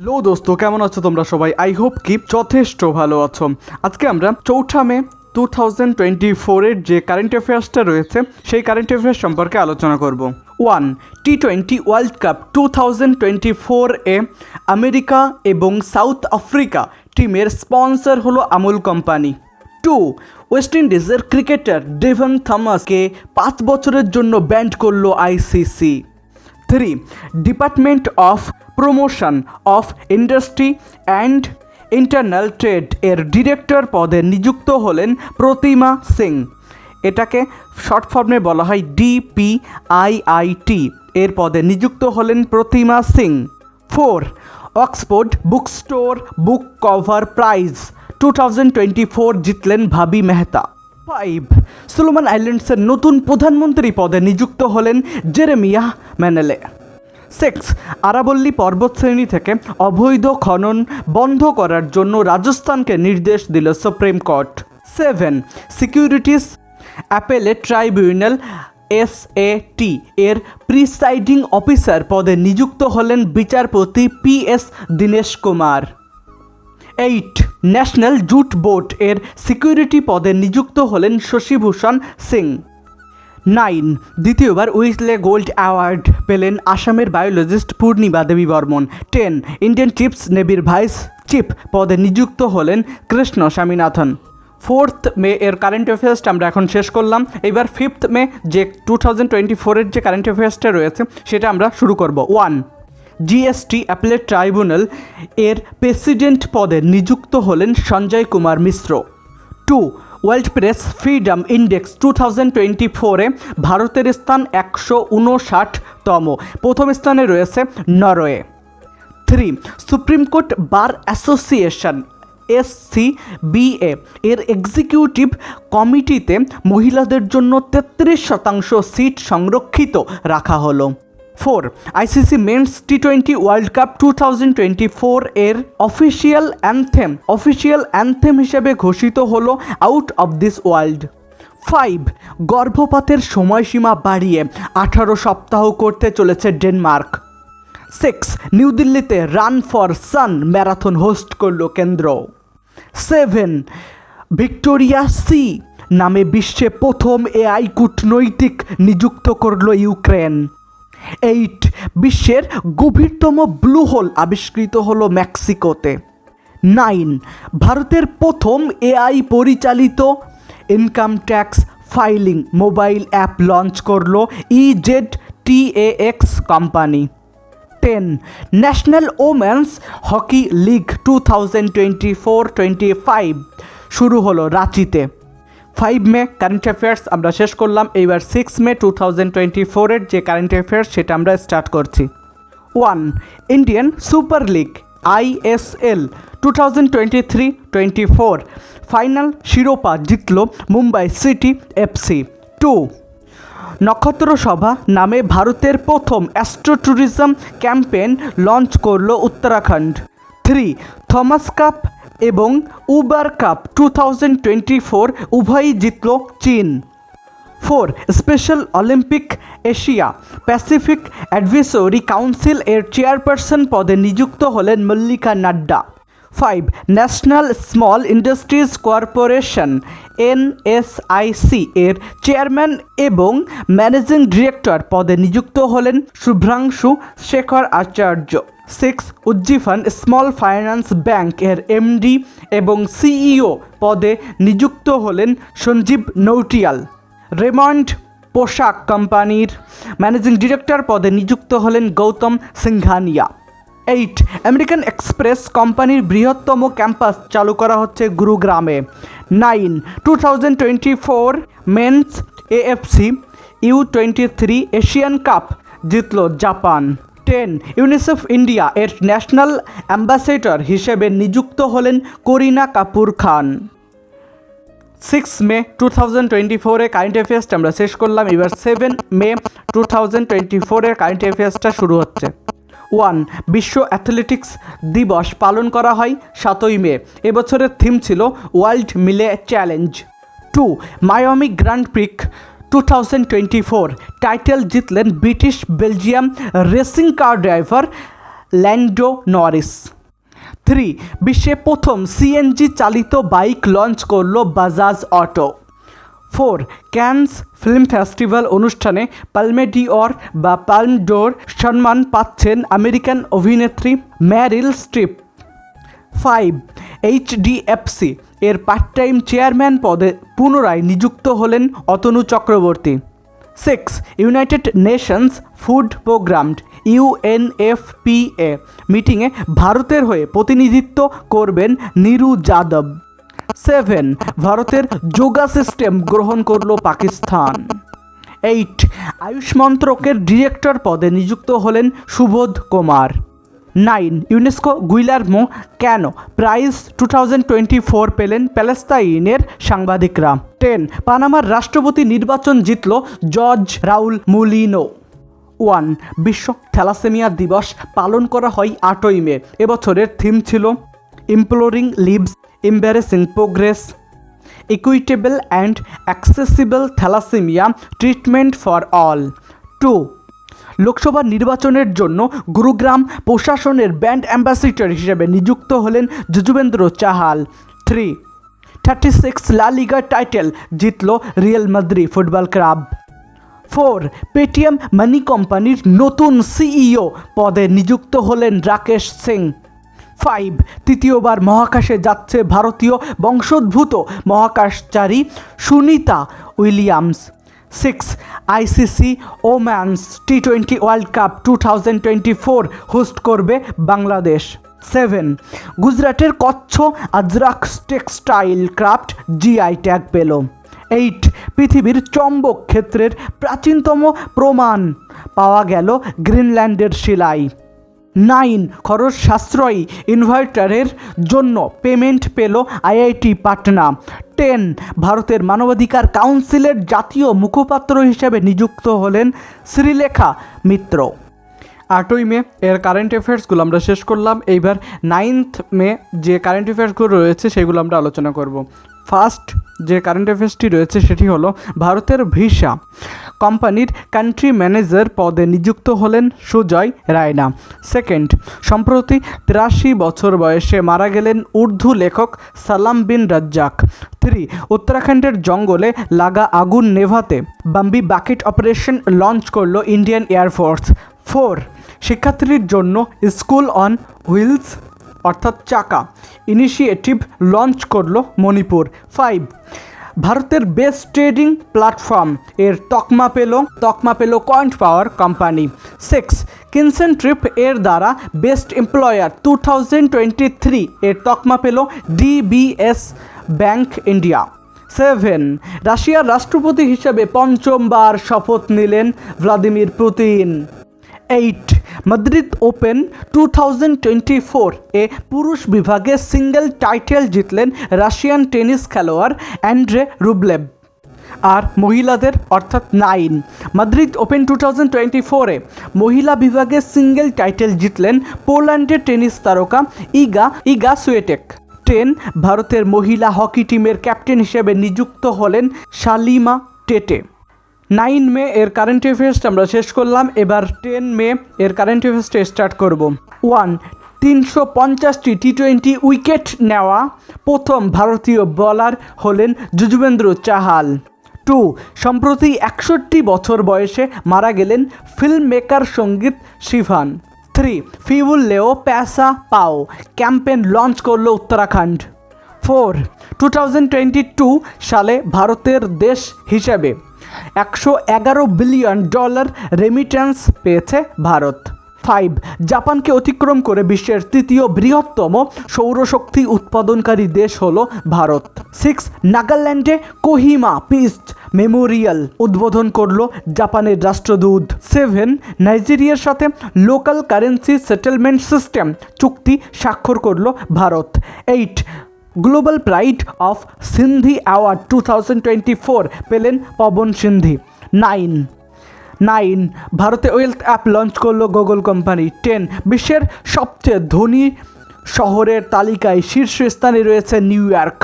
লো দোস্ত, কেমন আছো তোমরা সবাই? আই হোপ কি যথেষ্ট ভালো আছো। আজকে আমরা 4 মে 2024-এর যে কারেন্ট অ্যাফেয়ার্সটা রয়েছে সেই কারেন্ট অ্যাফেয়ার্স সম্পর্কে আলোচনা করব। 1. T20 ওয়ার্ল্ড কাপ 2024-এ আমেরিকা এবং সাউথ আফ্রিকা টিমের স্পন্সর হলো আমুল কোম্পানি। 2. ওয়েস্ট ইন্ডিজের ক্রিকেটার ডেভন থমাসকে 5 বছরের জন্য ব্যান্ড করলো ICC. 3. Department of promotion of industry and internal trade এর ডিরেক্টর পদে নিযুক্ত হলেন প্রতিমা সিং। এটাকে শর্ট ফর্মে বলা হয় ডিপিআইআইটি। এর পদে নিযুক্ত হলেন Pratima Singh. 4. Oxford book store book cover prize 2024 জিতলেন ভাবি মেহতা। 5. সোলোমন আইল্যান্ডসের নতুন প্রধানমন্ত্রী পদে নিযুক্ত হলেন জেরেমিয়াহ ম্যানেলে। 6. আরাবল্লী পর্বতশ্রেণী থেকে অবৈধ খনন বন্ধ করার জন্য রাজস্থানকে নির্দেশ দিল supreme court. 7. Securities appellate tribunal SAT এর প্রিসাইডিং অফিসার পদে নিযুক্ত হলেন বিচারপতি PS Dinesh Kumar. 8. National jute board এর সিকিউরিটি পদে নিযুক্ত হলেন শশীভূষণ সিং। 9. দ্বিতীয়বার উইসলে গোল্ড অ্যাওয়ার্ড পেলেন আসামের biologist Purnima Devi Barman. 10. Indian chiefs নেভির ভাইস চিফ পদে নিযুক্ত হলেন কৃষ্ণ স্বামীনাথন। 4th মে এর কারেন্ট অ্যাফেয়ার্সটা আমরা এখন শেষ করলাম। এবার 5th মে যে 2024-এর যে কারেন্ট অ্যাফেয়ার্সটা রয়েছে সেটা আমরা শুরু করব। 1. জিএসটি অ্যাপেলেট ট্রাইব্যুনাল এর প্রেসিডেন্ট পদে নিযুক্ত হলেন সঞ্জয় কুমার মিশ্র। 2. ওয়ার্ল্ড প্রেস ফ্রিডম ইন্ডেক্স 2024-এ ভারতের স্থান 159তম। প্রথম স্থানে রয়েছে Norway. 3. Supreme court bar association SCBA এর এক্সিকিউটিভ কমিটিতে মহিলাদের জন্য 33% সিট সংরক্ষিত রাখা হলো। 4. ICC men's T20 world cup 2024 এর অফিসিয়াল অ্যান্থেম হিসেবে ঘোষিত হলো আউট অফ দিস ওয়ার্ল্ড। 5. গর্ভপাতের সময়সীমা বাড়িয়ে 18 সপ্তাহ করতে চলেছে ডেনমার্ক। 6. নিউ দিল্লিতে run for sun marathon host করল কেন্দ্র। 7. ভিক্টোরিয়া সি নামে বিশ্বে প্রথম AI কূটনৈতিক নিযুক্ত করল ইউক্রেন। 8. বিশ্বের গভীরতম ব্লু হোল আবিষ্কৃত হলো মেক্সিকোতে। 9. ভারতের প্রথম AI পরিচালিত income tax filing mobile app launch করলো EZTAX company. 10. National women's hockey league 2024-25 শুরু হলো রাঁচিতে। 5 মে কারেন্ট অ্যাফেয়ার্স আমরা শেষ করলাম। এইবার 6 মে 2024-এর যে কারেন্ট অ্যাফেয়ার্স সেটা আমরা স্টার্ট করছি। 1. Indian super league ISL 2023-24 final শিরোপা জিতল মুম্বাই সিটি FC। 2. নক্ষত্র সভা নামে ভারতের প্রথম অ্যাস্ট্রো ট্যুরিজম ক্যাম্পেইন লঞ্চ করল উত্তরাখণ্ড। 3. থমাস কাপ এবং উবার কাপ 2024 উভয়ই জিতল চীন। 4. Special Olympic Asia Pacific advisory council এর চেয়ারপারসন পদে নিযুক্ত হলেন Mallika Nadda. 5. National small industries corporation NSIC এর চেয়ারম্যান এবং ম্যানেজিং ডিরেক্টর পদে নিযুক্ত হলেন শুভ্রাংশু শেখর আচার্য। 6. উজ্জীবন স্মল ফাইন্যান্স ব্যাংক এর MD এবং CEO পদে নিযুক্ত হলেন সঞ্জীব নৌটিয়াল। রেমন্ড পোশাক কোম্পানির ম্যানেজিং ডিরেক্টর পদে নিযুক্ত হলেন গৌতম সিংঘানিয়া। 8. আমেরিকান এক্সপ্রেস কোম্পানির বৃহত্তম ক্যাম্পাস চালু করা হচ্ছে গুরুগ্রামে। 9. 2024 mens AFC U23 Asian cup জিতল জাপান। 10. ইউনিসেফ ইন্ডিয়া এর ন্যাশনাল অ্যাম্বাসেডর হিসেবে নিযুক্ত হলেন করিনা কাপুর খান। 6 মে 2024-এ কারেন্ট অ্যাফেয়ার্সটা আমরা শেষ করলাম। এবার 7 মে 2024-এর কারেন্ট অ্যাফেয়ার্সটা শুরু হচ্ছে। 1. বিশ্ব অ্যাথলেটিক্স দিবস পালন করা হয় 7ই মে। এবছরের থিম ছিল ওয়ার্ল্ড মিলে challenge. 2. Miami grand prix 2024 title জিতলেন British Belgium racing car driver Lando Norris. 3. বিশ্বে প্রথম সিএনজি চালিত বাইক লঞ্চ করলো Bajaj auto. 4. Cannes film festival অনুষ্ঠানে পালমে ডি'অর বা পালম ডোর সম্মান পাচ্ছেন আমেরিকান অভিনেত্রী ম্যারিল স্ট্রিপ। 5. এইচডিএফসি এর পার্ট টাইম চেয়ারম্যান পদে পুনরায় নিযুক্ত হলেন Atanu Chakraborty. 6. United Nations food program UNFPA মিটিংয়ে ভারতের হয়ে প্রতিনিধিত্ব করবেন নীরু যাদব। 7. ভারতের যোগা সিস্টেম গ্রহণ করল পাকিস্তান। 8. আয়ুষ মন্ত্রকের ডিরেক্টর পদে নিযুক্ত হলেন সুবোধ কুমার। 9. ইউনেস্কো গুইলার্মো কেন প্রাইজ 2024 পেলেন প্যালেস্তাইনের সাংবাদিকরা। 10. পানামার রাষ্ট্রপতি নির্বাচন জিতল জর্জ রাউল মুলিনো। 1. বিশ্ব থ্যালাসেমিয়া দিবস পালন করা হয় 8ই মে। এবছরের থিম ছিল empowering lives embracing progress, equitable and accessible thalassemia treatment for all. 2. Lok Sabha নির্বাচনের জন্য গুরুগ্রাম প্রশাসনের ব্র্যান্ড অ্যাম্বাসিডর হিসেবে নিযুক্ত হলেন Yuzvendra Chahal. 3. 36 La Liga title জিতল Real Madrid football club. 4. Paytm money কোম্পানির নতুন সিইও পদে নিযুক্ত হলেন রাকেশ সিং। 5. তৃতীয়বার মহাকাশে যাচ্ছে ভারতীয় বংশোদ্ভূত মহাকাশচারী সুনিতা উইলিয়ামস। 6. আইসিসি ওম্যানস টি20 ওয়ার্ল্ড কাপ 2024 হোস্ট করবে বাংলাদেশ। 7. গুজরাটের Kutch Ajrakh textile craft GI tag পেল। 8. পৃথিবীর চৌম্বক ক্ষেত্রের প্রাচীনতম প্রমাণ পাওয়া গেল গ্রিনল্যান্ডের শিলায়। 9. খরচ সাশ্রয়ী ইনভার্টারের জন্য পেমেন্ট পেল আইআইটি পাটনা। 10. ভারতের মানবাধিকার কাউন্সিলের জাতীয় মুখপাত্র হিসেবে নিযুক্ত হলেন শ্রীলেখা মিত্র। 8ই মে এর কারেন্ট অ্যাফেয়ার্সগুলো আমরা শেষ করলাম। এইবার 9th মে যে কারেন্ট অ্যাফেয়ার্সগুলো রয়েছে সেগুলো আমরা আলোচনা করব। ফার্স্ট যে কারেন্ট অ্যাফেয়ার্সটি রয়েছে সেটি হলো ভারতের ভিসা কোম্পানির কান্ট্রি ম্যানেজার পদে নিযুক্ত হলেন সুজয় রায়না। 2. সম্প্রতি 83 বছর বয়সে মারা গেলেন উর্দু লেখক সালাম বিন রাজ্জাক। 3. উত্তরাখণ্ডের জঙ্গলে লাগা আগুন নেভাতে বাম্বি বাকেট অপারেশন লঞ্চ করলো ইন্ডিয়ান এয়ারফোর্স। 4. শিক্ষার্থীর জন্য স্কুল অন হুইলস অর্থাৎ চাকা ইনিশিয়েটিভ লঞ্চ করলো মণিপুর। 5. ভারতের বেস্ট ট্রেডিং প্ল্যাটফর্ম এর তকমা পেল কয়েন্ট পাওয়ার কোম্পানি। 6. কিনসেন্ট্রিপ এর দ্বারা বেস্ট এমপ্লয়ার 2023 এর তকমা পেল ডিবিএস ব্যাংক ইন্ডিয়া। 7. রাশিয়ার রাষ্ট্রপতি হিসেবে পঞ্চমবার শপথ নিলেন ভ্লাদিমির পুতিন। 8. মাদ্রিদ ওপেন 2024 এ পুরুষ বিভাগে সিঙ্গেল টাইটেল জিতলেন রাশিয়ান টেনিস খেলোয়াড় অ্যান্ড্রে রুবলেভ। আর মহিলাদের অর্থাৎ 9. মাদ্রিদ ওপেন 2024 এ মহিলা বিভাগে সিঙ্গেল টাইটেল জিতলেন পোল্যান্ডের টেনিস তারকা ইগা সুয়েটেক। 10. ভারতের মহিলা হকি টিমের ক্যাপ্টেন হিসেবে নিযুক্ত হলেন শালিমা টেটে। 9 মে এর কারেন্ট অ্যাফেয়ার্সটা আমরা শেষ করলাম। এবার 10 মে এর কারেন্ট অ্যাফেয়ার্সটা স্টার্ট করব। 1. 350টি টি20 উইকেট নেওয়া প্রথম ভারতীয় বোলার হলেন যজুবেন্দ্র চাহাল। 2. সম্প্রতি 61 বছর বয়সে মারা গেলেন ফিল্ম মেকার সঙ্গীত শিভান। 3. ফিউল লেও প্যাসা পাও ক্যাম্পেন লঞ্চ করলো উত্তরাখণ্ড। 4. 2022 সালে ভারতের দেশ হিসেবে $111 বিলিয়ন রেমিটেন্স পেয়েছে ভারত। 5. জাপানকে অতিক্রম করে বিশ্বের তৃতীয় বৃহত্তম সৌরশক্তি উৎপাদনকারী দেশ হলো ভারত। 6. নাগাল্যান্ডে কোহিমা পিস মেমোরিয়াল উদ্বোধন করলো জাপানের রাষ্ট্রদূত। 7. নাইজেরিয়ার সাথে লোকাল কারেন্সি সেটেলমেন্ট সিস্টেম চুক্তি স্বাক্ষর করলো Bharat. 8. Global pride of Sindhi award 2024 পেলেন পবন সিন্ধি। 9. ভারতে ওয়েলথ অ্যাপ লঞ্চ করলো গুগল কোম্পানি। 10. বিশ্বের সবচেয়ে ধনী শহরের তালিকায় শীর্ষস্থানে রয়েছে নিউ ইয়র্ক।